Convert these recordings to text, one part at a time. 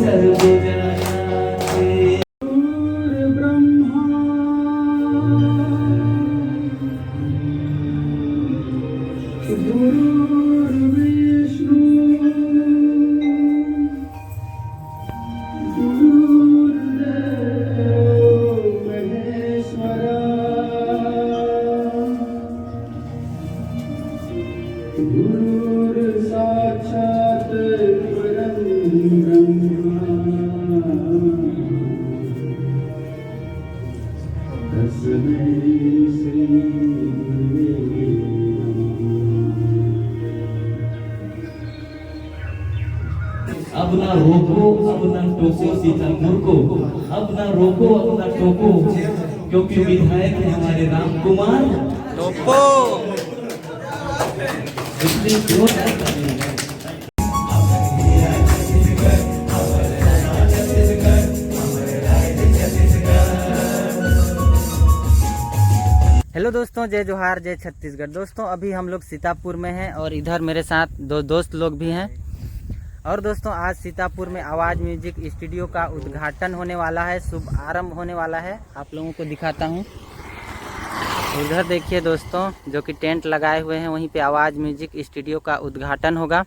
अब ना रोको, अब ना टोको सीतापुर को, अब ना रोको, अब ना टोको, क्योंकि विधायक है हमारे राम कुमार टोपो। हेलो दोस्तों, जय जोहार, जय छत्तीसगढ़। दोस्तों अभी हम लोग सीतापुर में हैं और इधर मेरे साथ दो दोस्त लोग भी हैं। और दोस्तों आज सीतापुर में आवाज़ म्यूजिक स्टूडियो का उद्घाटन होने वाला है, शुभ आरंभ होने वाला है। आप लोगों को दिखाता हूं। उधर देखिए दोस्तों, जो कि टेंट लगाए हुए हैं, वहीं पे आवाज़ म्यूजिक स्टूडियो का उद्घाटन होगा।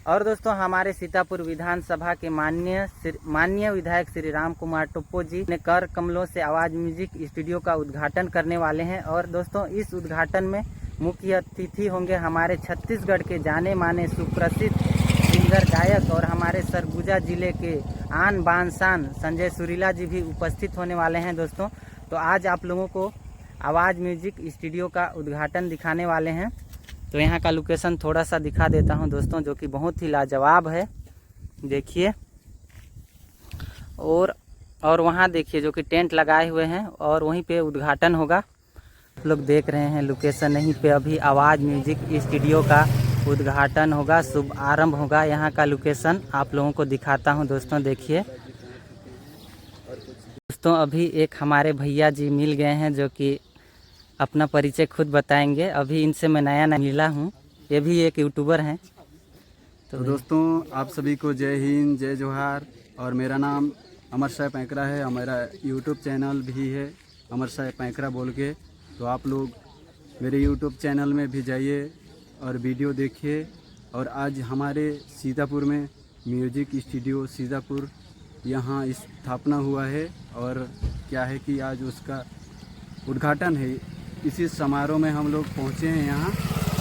और दोस्तों हमारे सीतापुर विधानसभा के माननीय विधायक श्री राम कुमार टोप्पो जी ने कर कमलों से आवाज़ म्यूजिक स्टूडियो का उद्घाटन करने वाले हैं। और दोस्तों इस उद्घाटन में मुख्य अतिथि होंगे हमारे छत्तीसगढ़ के जाने माने सुप्रसिद्ध सिंगर गायक और हमारे सरगुजा जिले के आन बान शान संजय सुरीला जी भी उपस्थित होने वाले हैं। दोस्तों तो आज आप लोगों को आवाज़ म्यूजिक स्टूडियो का उद्घाटन दिखाने वाले हैं। तो यहाँ का लोकेशन थोड़ा सा दिखा देता हूँ दोस्तों, जो कि बहुत ही लाजवाब है। देखिए और वहाँ देखिए जो कि टेंट लगाए हुए हैं और वहीं पे उद्घाटन होगा। आप लोग देख रहे हैं लोकेशन, यहीं पे अभी आवाज़ म्यूजिक स्टूडियो का उद्घाटन होगा, शुभ आरंभ होगा। यहाँ का लोकेशन आप लोगों को दिखाता हूँ दोस्तों। देखिए दोस्तों अभी एक हमारे भैया जी मिल गए हैं, जो कि अपना परिचय खुद बताएंगे। अभी इनसे मैं नया मिला हूँ, ये भी एक यूट्यूबर हैं। तो दोस्तों आप सभी को जय हिंद, जय जोहार। और मेरा नाम अमर शाह पैंकरा है, हमारा यूट्यूब चैनल भी है अमर शाह पैंकरा बोल के। तो आप लोग मेरे यूट्यूब चैनल में भी जाइए और वीडियो देखिए। और आज हमारे सीतापुर में म्यूजिक स्टूडियो सीतापुर यहाँ स्थापना हुआ है और क्या है कि आज उसका उद्घाटन है। इसी समारोह में हम लोग पहुँचे हैं यहाँ,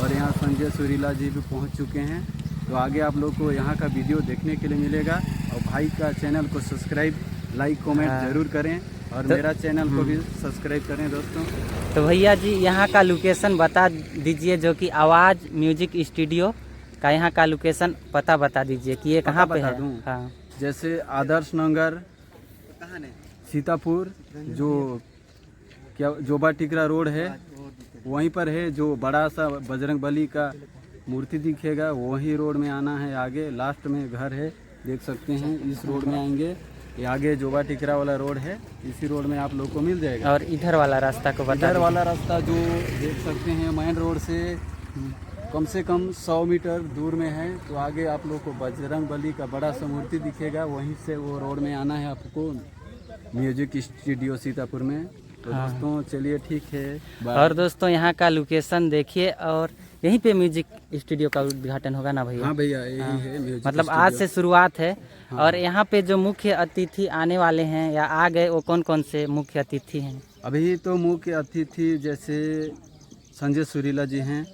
और यहाँ संजय सुरीला जी भी पहुँच चुके हैं। तो आगे आप लोग को यहाँ का वीडियो देखने के लिए मिलेगा। और भाई का चैनल को सब्सक्राइब, लाइक, कमेंट ज़रूर करें और तो मेरा चैनल को भी सब्सक्राइब करें दोस्तों। तो भैया जी यहाँ का लोकेशन बता दीजिए, जो कि आवाज़ म्यूजिक स्टूडियो का यहाँ का लोकेशन पता बता दीजिए कि ये कहाँ पे है। हाँ। जैसे आदर्श नगर सीतापुर, जो क्या जोबा टिकरा रोड है वहीं पर है। जो बड़ा सा बजरंगबली का मूर्ति दिखेगा वही रोड में आना है। आगे लास्ट में घर है, देख सकते हैं। इस रोड में आएंगे, ये आगे जोबा टिकरा वाला रोड है, इसी रोड में आप लोग को मिल जाएगा। और इधर वाला रास्ता को बता। इधर वाला रास्ता जो देख सकते हैं मेन रोड से कम 100 मीटर दूर में है। तो आगे आप लोग को बजरंगबली का बड़ा सा मूर्ति दिखेगा, वहीं से वो रोड में आना है आपको म्यूजिक स्टूडियो सीतापुर में। तो हाँ। दोस्तों चलिए ठीक है। और दोस्तों यहाँ का लोकेशन देखिए, और यहीं पे म्यूजिक स्टूडियो का उद्घाटन होगा ना भैया? हाँ भैया, यही है म्यूजिक मतलब स्टूडियो। आज से शुरुआत है। हाँ। और यहाँ पे जो मुख्य अतिथि आने वाले हैं या आ गए, वो कौन कौन से मुख्य अतिथि हैं? अभी तो मुख्य अतिथि जैसे संजय सुरीला जी हैं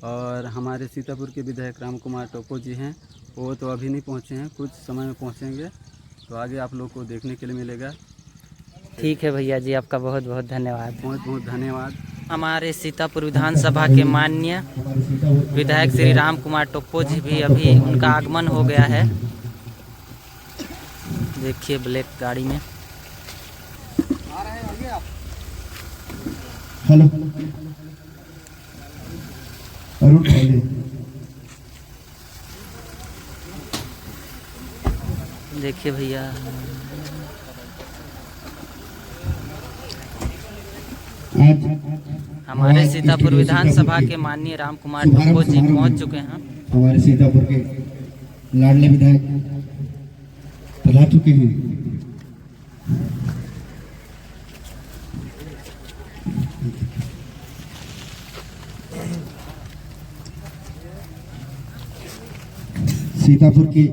और हमारे सीतापुर के विधायक राम कुमार टोप्पो जी हैं। वो तो अभी नहीं पहुँचे हैं, कुछ समय में पहुँचेंगे। तो आगे आप लोग को देखने के लिए मिलेगा। ठीक है भैया जी, आपका बहुत बहुत धन्यवाद। बहुत बहुत धन्यवाद। हमारे सीतापुर विधानसभा के माननीय विधायक श्री राम कुमार टोप्पो जी भी अभी उनका आगमन हो गया है। देखिए ब्लैक गाड़ी में। हेलो अरुण, देखिए भैया हमारे सीतापुर विधानसभा के माननीय राम कुमार टोप्पो जी पहुंच चुके हैं। हमारे सीतापुर के लाडले विधायक बुला चुके हैं। सीतापुर की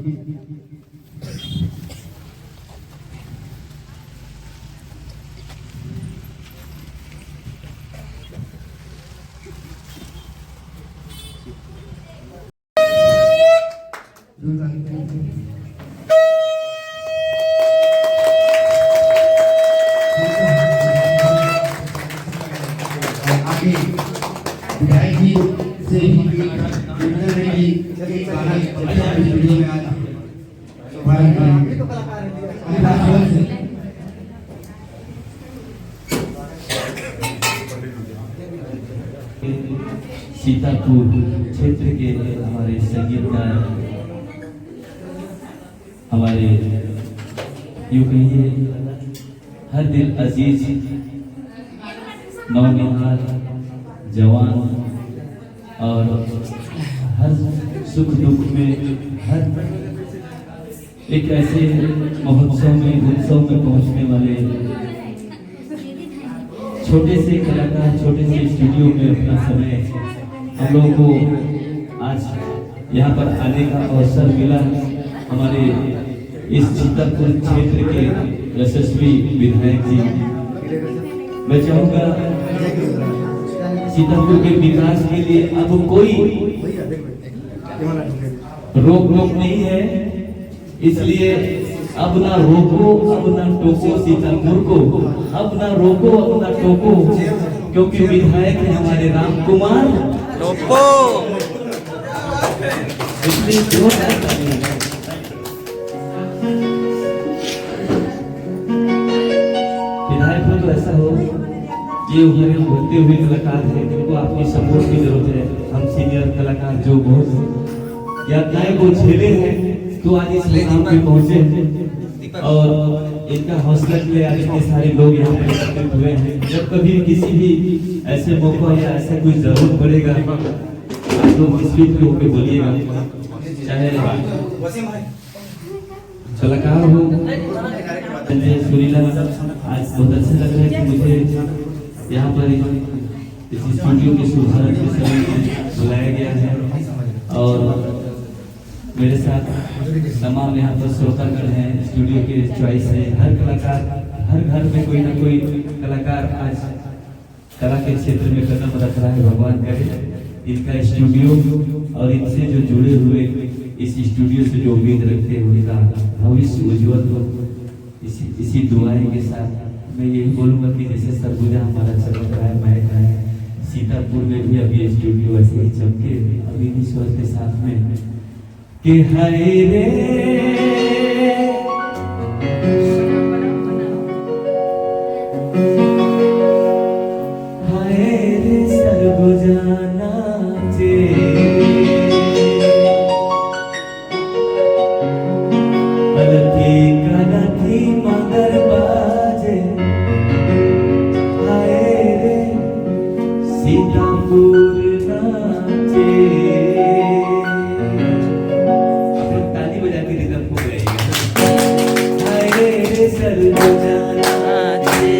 आगे विधायक जी से भी निवेदन है कि एक गाना वीडियो में आज शुभारंभ करेंगे। सीतापुर क्षेत्र के हमारे संगीतकार, हमारे यूं कहिए हर दिल अजीज नौनिहाल जवान और हर सुख दुख में हर एक ऐसे महोत्सव में उत्सव में पहुंचने वाले छोटे से कलाकार, छोटे से स्टूडियो में अपना समय हम लोगों को आज यहाँ पर आने का अवसर मिला। हमारे इस सीतापुर क्षेत्र के यशस्वी विधायक जी, मैं चाहूँगा सीतापुर के विकास के लिए अब कोई रोक नहीं है, इसलिए अब ना रोको अब ना टोको सीतापुर को, अब ना रोको अब ना टोको, क्योंकि विधायक है हमारे राम कुमार टोको। इसलिए विधायक हो तो ऐसा हो, ये हमारे बढ़ते हुए कलाकार हैं जिनको आपकी सपोर्ट की जरूरत है। हम सीनियर कलाकार जो बहुत यातनाएं को झेले हैं तो आज इस मुकाम पे पहुंचे हैं और इनका हौसला के लिए आज इतने सारे लोग यहाँ पे एकत्रित हुए हैं। जब कभी किसी भी ऐसे मौका या ऐसा कुछ जरूरत पड़ेगा तो स्पीड पे होकर बोलिएगा, चाहे कलाकार हो सुरीला। आज बहुत अच्छा लग रहा है कि मुझे यहाँ पर इस स्टूडियो के शुभारंभ के समय बुलाया गया है और मेरे साथ तमाम यहाँ पर श्रोतागण हैं, स्टूडियो के चॉइस है। हर कलाकार, हर घर में कोई ना कोई कलाकार आज कला के क्षेत्र में कदम रख रहा है। भगवान करे इनका स्टूडियो और इनसे जो जुड़े हुए इस स्टूडियो से जो उम्मीद रखते हैं उनका भविष्य उज्जवल हो। इसी दुआएं के साथ मैं यही बोलूँगा कि जैसे सरगुजा हमारा चमक रहा है, महक रहा है, सीतापुर में भी अभी स्टूडियो ऐसे ही चमके अभी ईश्वर के साथ में कि हाय रे हाय रे सरगुजा नाचे, अलथी कलथी मगर बाजे, हाय रे सीतापुर नाचे। सरगुजा नाचे,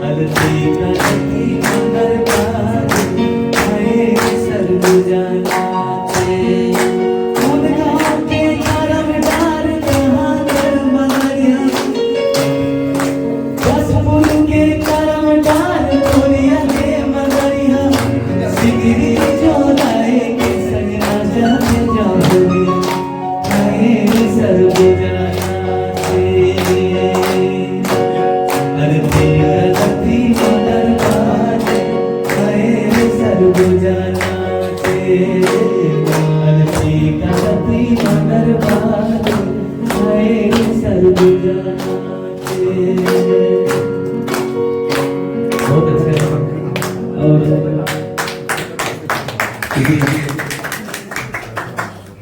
अलथी कलथी मगर बाजे, हाय सरगुजा नाचे। उन गाँव के धर्मदार जहाँ धर्मदारियाँ, बसपुर के धर्मदार बोलिया के मगरिया, सिगरी जो लाए के सजना जाने जाओ, हाय सरगुजा सरगुजा नाचे, अलथी कलथी मगर बाजे, हाय सरगुजा नाचे। बहुत अच्छा है और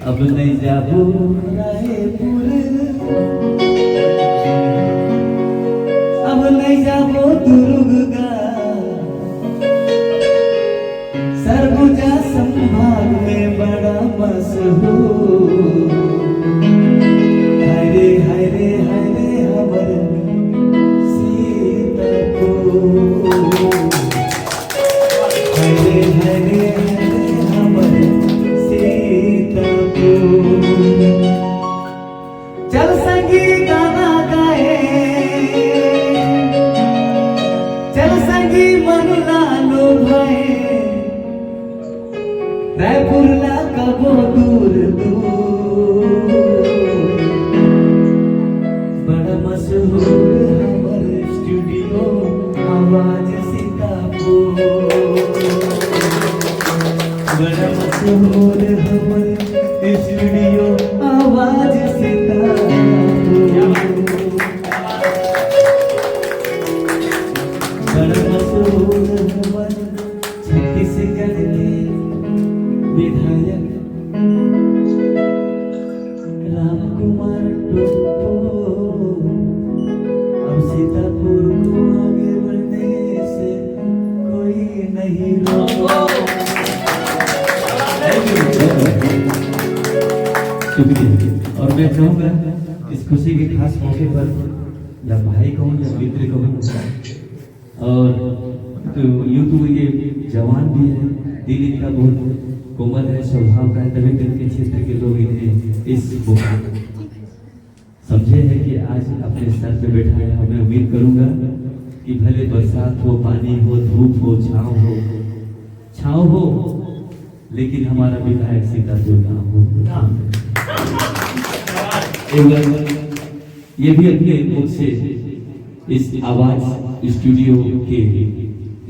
अब नहीं जाबो रायपुर, अब नहीं जाबो दुर्गा, सरगुजा संभाग में बड़ा मशहूर। शुक्रिया। और मैं चाहूँगा इस खुशी के खास मौके पर या भाई कहूँ या मित्र कहूँ, और तो यूँ तो ये जवान भी है, दिल इनका बहुत कोमल है, स्वभाव का है, तभी तो इनके क्षेत्र के लोग इन्हें इस समझे है कि आज अपने स्तर पे बैठा है। और मैं उम्मीद करूंगा कि भले बरसात हो, पानी हो, धूप हो, छाँव हो, लेकिन हमारा विधायक सीतापुर गाँव हो। ये भी अपने मुख से इस आवाज स्टूडियो के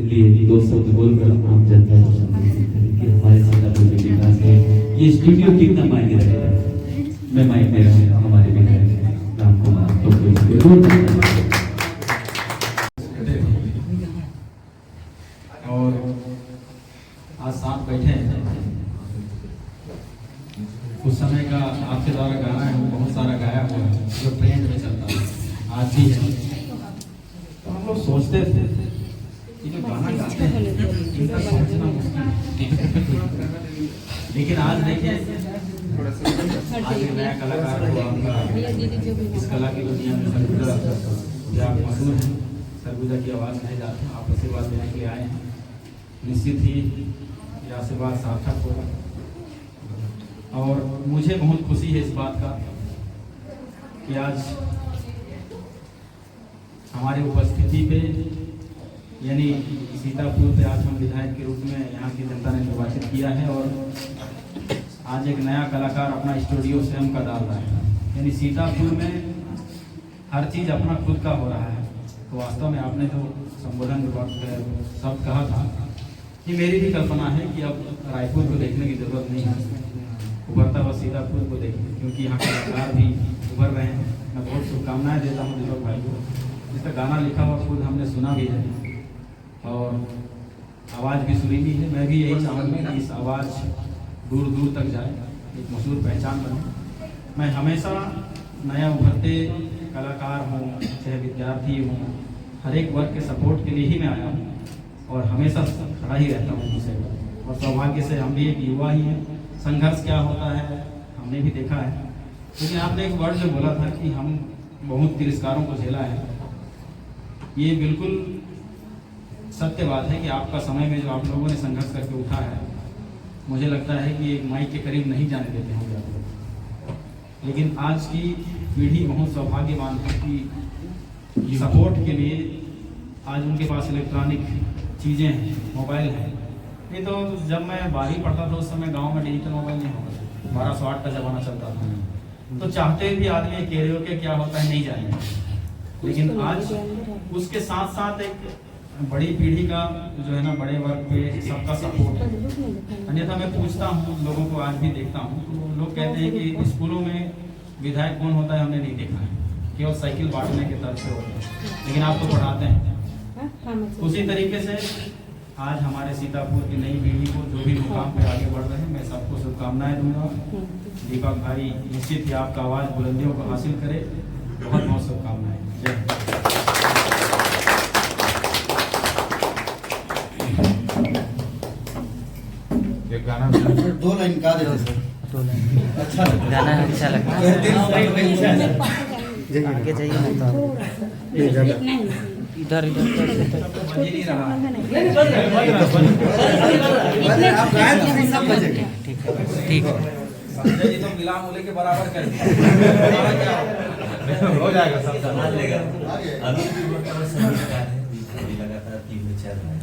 लिए 2 शब्द बोलकर आम जनता को संबोधित करें कि हमारे सीतापुर के विकास है, ये स्टूडियो कितना मायने रखेगा। मैं माइक दे रहा हूँ हमारे विधायक राम कुमार तो और आज साथ बैठे हैं। उस समय का आपके द्वारा गाना है वो बहुत सारा गाया हुआ है जो ट्रेंड में चलता है, आज भी है। तो हम लोग सोचते थे कि जो गाना गाते हैं इनका पहुंचना मुश्किल, लेकिन आज देखिए आज एक नया कलाकार को आपका इस कला की दुनिया में सरगुजा आप मशहूर हैं, सरगुजा की आवाज़ नहीं जाते, आप आशीर्वाद देने के लिए आए हैं। निश्चित ही ये आशीर्वाद सार्थक होगा और मुझे बहुत खुशी है इस बात का कि आज हमारी उपस्थिति पे यानी सीतापुर पे आज हम विधायक के रूप में यहाँ की जनता ने निर्वाचित किया है और आज एक नया कलाकार अपना स्टूडियो स्वयं का डाल रहा है। यानी सीतापुर में हर चीज़ अपना खुद का हो रहा है। तो वास्तव में आपने जो संबोधन शब्द कहा था, ये मेरी भी कल्पना है कि अब रायपुर को देखने की जरूरत नहीं है, उभरता हुआ सीतापुर को देखें, क्योंकि यहाँ कलाकार भी उभर रहे हैं। मैं बहुत शुभकामनाएं देता हूँ दीपक भाई को, जिसका गाना लिखा हुआ खुद हमने सुना भी है और आवाज़ भी सुनी भी है। मैं भी यही चाहूँगा कि इस आवाज़ दूर दूर तक जाए, एक मशहूर पहचान बने। मैं हमेशा नया उभरते कलाकार हूँ चाहे विद्यार्थी हूँ, हर एक वर्ग के सपोर्ट के लिए ही मैं आया हूँ और हमेशा खड़ा ही रहता हूँ दूसरे पर। और सौभाग्य से हम भी एक युवा ही हैं, संघर्ष क्या होता है हमने भी देखा है। लेकिन आपने एक वर्ड जो बोला था कि हम बहुत तिरस्कारों को झेला है, ये बिल्कुल सत्य बात है कि आपका समय में जो आप लोगों ने संघर्ष करके उठा है, मुझे लगता है कि एक माइक के करीब नहीं जाने देते होंगे आप लोग। लेकिन आज की पीढ़ी बहुत सौभाग्यवान है कि सपोर्ट के लिए आज उनके पास इलेक्ट्रॉनिक चीज़ें हैं, मोबाइल है। नहीं तो जब मैं 12वीं पढ़ता था उस समय गांव में डिजिटल मोबाइल नहीं होता, 1208 का ज़माना चलता था। तो चाहते भी आदमी कैरियोके क्या होता है नहीं जाएंगे। लेकिन आज उसके साथ साथ एक बड़ी पीढ़ी का जो है ना, बड़े वर्ग पे सबका सपोर्ट है। अन्यथा मैं पूछता हूँ लोगों को, आज भी देखता हूँ तो लोग कहते हैं कि स्कूलों में विधायक कौन होता है हमने नहीं देखा है, केवल साइकिल बांटने के तरफ से होते हैं, लेकिन आप तो पढ़ाते हैं। उसी तरीके से आज हमारे सीतापुर की नई पीढ़ी को जो भी मुकाम पे आगे बढ़ रहे हैं, मैं सबको शुभकामनाएं दूंगा। दीपक भाई निश्चित ही आपका आवाज़ बुलंदियों को हासिल करे, बहुत बहुत शुभकामनाएं। जय गाना 2 लाइन गा देते सर, 2 लाइन अच्छा लगता गाना अच्छा लगता है। आगे जाइए ना तो इधर आप गाएं तो फिर सब बजेगा। ठीक है। संजय जी तो मिला मूले के बराबर कर हो जाएगा सब चलेगा। अभी भी वर्तमान संगीतकार है, अभी लगातार टीम में चल रहा है।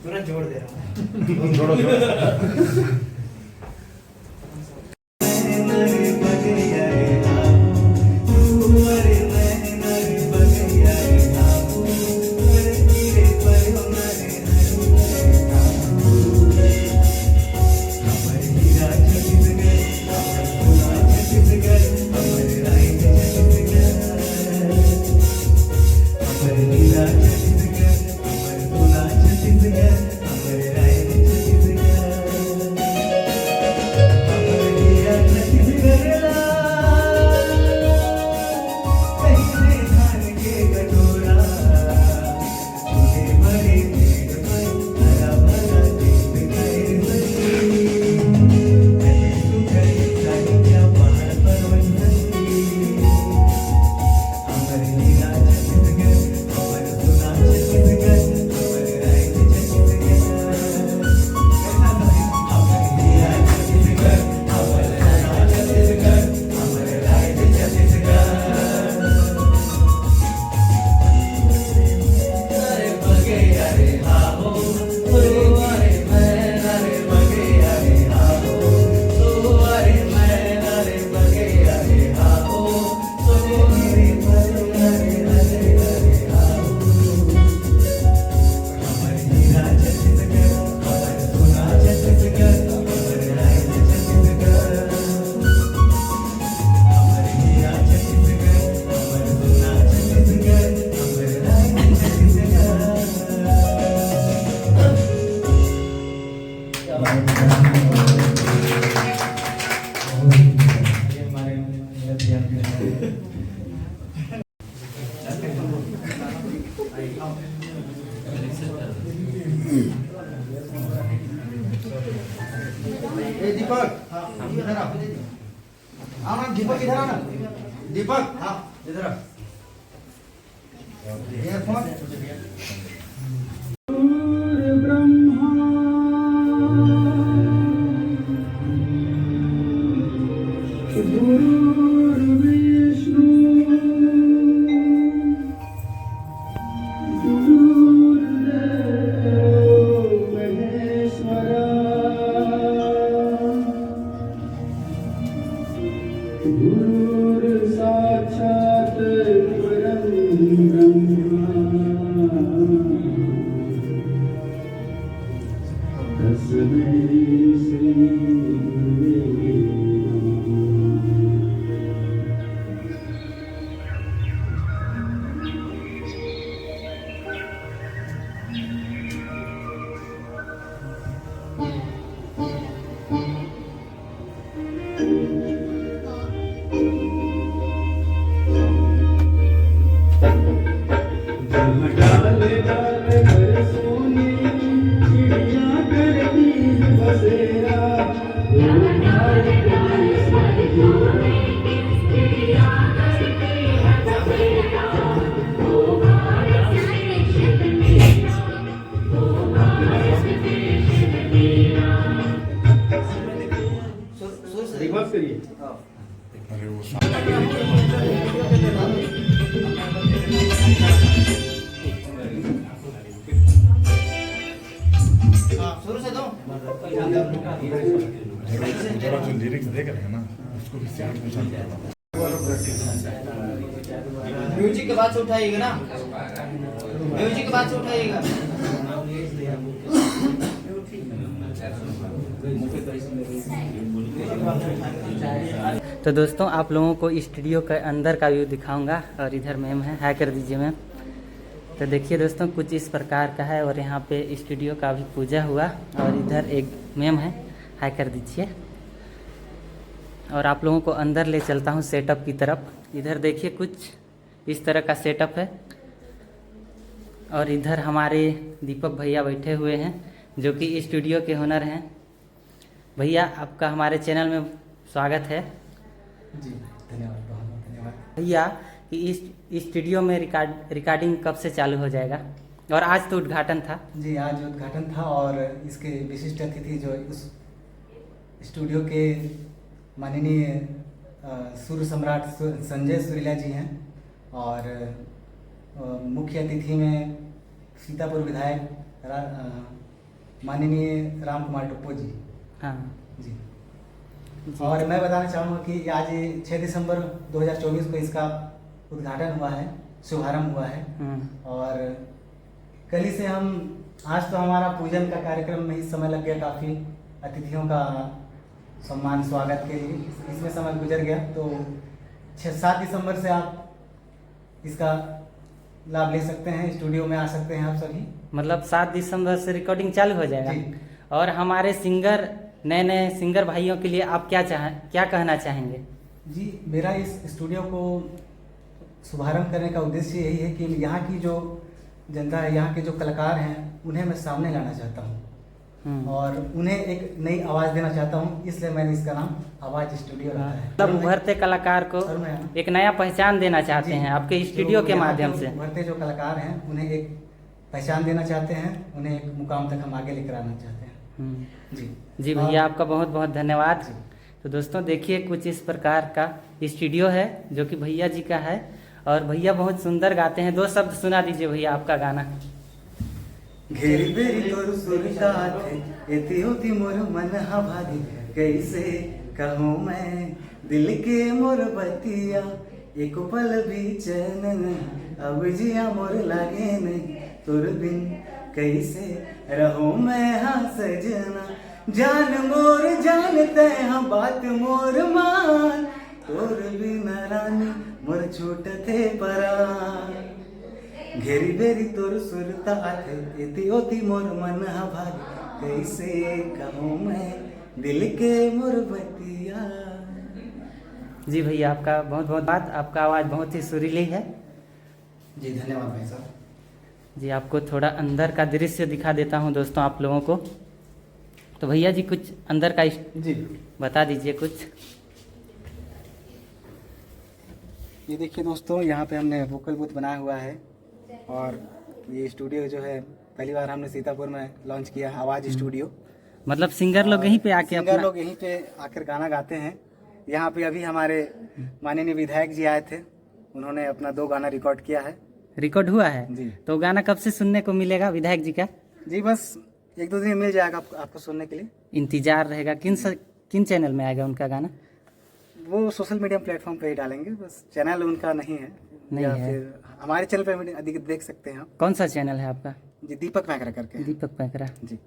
तुरंत जोड़ दे रहा हूँ, जोड़ो हाँ ना दीपक इधर आना दीपक हाँ इधर आ ये फोन शुरू से दो जरा जो लिरिक्स देख रहे हैं ना उसको भी सेम पूछा म्यूजिक के बाद से उठाइएगा ना म्यूजिक के बाद से उठाइएगा तो दोस्तों आप लोगों को स्टूडियो के अंदर का व्यू दिखाऊंगा और इधर मैम है, हाय कर दीजिए मैम। तो देखिए दोस्तों कुछ इस प्रकार का है और यहाँ पे स्टूडियो का भी पूजा हुआ और इधर एक मैम है, हाय कर दीजिए। और आप लोगों को अंदर ले चलता हूँ सेटअप की तरफ। इधर देखिए कुछ इस तरह का सेटअप है और इधर हमारे दीपक भैया बैठे हुए हैं जो कि स्टूडियो के हुनर हैं। भैया आपका हमारे चैनल में स्वागत है। जी धन्यवाद, बहुत बहुत धन्यवाद। भैया कि इस स्टूडियो में रिकॉर्डिंग कब से चालू हो जाएगा? और आज तो उद्घाटन था। जी आज उद्घाटन था और इसके विशिष्ट अतिथि जो उस स्टूडियो के माननीय सुर सम्राट संजय सुरीला जी हैं और मुख्य अतिथि में सीतापुर विधायक माननीय राम कुमार टप्पो जी। हाँ जी। और मैं बताना चाहूँगा कि आज 6 दिसंबर 2024 को इसका उद्घाटन हुआ है, शुभारंभ हुआ है और कल ही से हम आज तो हमारा पूजन का कार्यक्रम में ही समय लग गया, काफ़ी अतिथियों का सम्मान स्वागत के लिए इसमें समय गुजर गया। तो 6-7 दिसंबर से आप इसका लाभ ले सकते हैं, स्टूडियो में आ सकते हैं आप सभी। मतलब 7 दिसंबर से रिकॉर्डिंग चालू हो जाएगा। जी। और हमारे सिंगर नए सिंगर भाइयों के लिए आप क्या कहना चाहेंगे? जी मेरा इस स्टूडियो को शुभारंभ करने का उद्देश्य यही है कि यहाँ की जो जनता है, यहाँ के जो कलाकार हैं उन्हें मैं सामने लाना चाहता हूँ और उन्हें एक नई आवाज़ देना चाहता हूँ, इसलिए मैंने इसका नाम आवाज़ स्टूडियो रखा है। मतलब उभरते कलाकार को एक नया पहचान देना चाहते हैं आपके स्टूडियो के माध्यम से। उभरते जो कलाकार हैं उन्हें एक पहचान देना चाहते हैं, उन्हें एक मुकाम तक हम आगे लेकर आना चाहते हैं। जी भैया आपका बहुत बहुत धन्यवाद। तो दोस्तों देखिए कुछ इस प्रकार का स्टूडियो है जो कि भैया जी का है और भैया बहुत सुंदर गाते हैं। 2 शब्द सुना दीजिए भैया आपका गाना। घेरी बेरी तोर सुरता थे एती होती मोर मन हा भागी, कैसे कहूँ मैं दिल के मोर बतिया, एक पल भी चैन नहीं अब जिया मोर लागे नहीं, तोर बिन कैसे रहूं मैं हाँ सजना, जान मोर जानते हैं बात मोर मान, तोर बिना रानी मोर छूटते परान, घेरी बेरी तोर सुरता आथे एती ओती मोर मन हा भाग, कैसे कहूँ मैं दिल के मोर बतिया। जी भैया आपका बहुत बहुत बात, आपका आवाज़ बहुत ही सुरीली है। जी धन्यवाद भाई साहब। जी आपको थोड़ा अंदर का दृश्य दिखा देता हूँ दोस्तों आप लोगों को। तो भैया जी कुछ अंदर का जी बता दीजिए कुछ। ये देखिए दोस्तों, यहाँ पे हमने वोकल बूथ बनाया हुआ है और ये स्टूडियो जो है पहली बार हमने सीतापुर में लॉन्च किया है, आवाज़ स्टूडियो। मतलब सिंगर लोग यहीं पे आके सिंगर अपना लोग यहीं पे आकर गाना गाते हैं। यहाँ पे अभी हमारे माननीय विधायक जी आए थे, उन्होंने अपना 2 गाना रिकॉर्ड किया है। रिकॉर्ड हुआ है जी। तो गाना कब से सुनने को मिलेगा विधायक जी का? जी बस 1-2 दिन में मिल जाएगा आपको सुनने के लिए। इंतजार रहेगा। किन चैनल में आएगा उनका गाना? वो सोशल मीडिया प्लेटफॉर्म पे ही डालेंगे, बस चैनल उनका नहीं है। नहीं या है। फिर हमारे चैनल पे अधिक देख सकते हैं आप। कौन सा चैनल है आपका? जी दीपक पैकरा करके। दीपक पैकरा। जी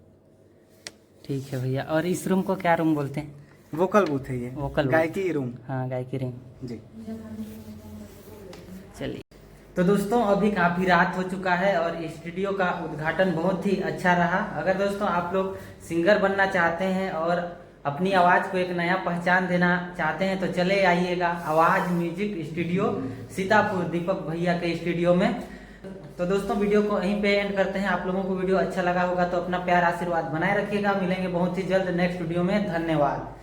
ठीक है भैया। और इस रूम को क्या रूम बोलते हैं? वोकल बूथ है ये, वोकल बूथ। गायकी रूम। हाँ, गायकी रूम। जी चलिए, तो दोस्तों अभी काफ़ी रात हो चुका है और स्टूडियो का उद्घाटन बहुत ही अच्छा रहा। अगर दोस्तों आप लोग सिंगर बनना चाहते हैं और अपनी आवाज़ को एक नया पहचान देना चाहते हैं तो चले आइएगा आवाज़ म्यूजिक स्टूडियो सीतापुर, दीपक भैया के स्टूडियो में। तो दोस्तों वीडियो को यहीं पे एंड करते हैं। आप लोगों को वीडियो अच्छा लगा होगा तो अपना प्यार आशीर्वाद बनाए रखिएगा। मिलेंगे बहुत ही जल्द नेक्स्ट वीडियो में। धन्यवाद।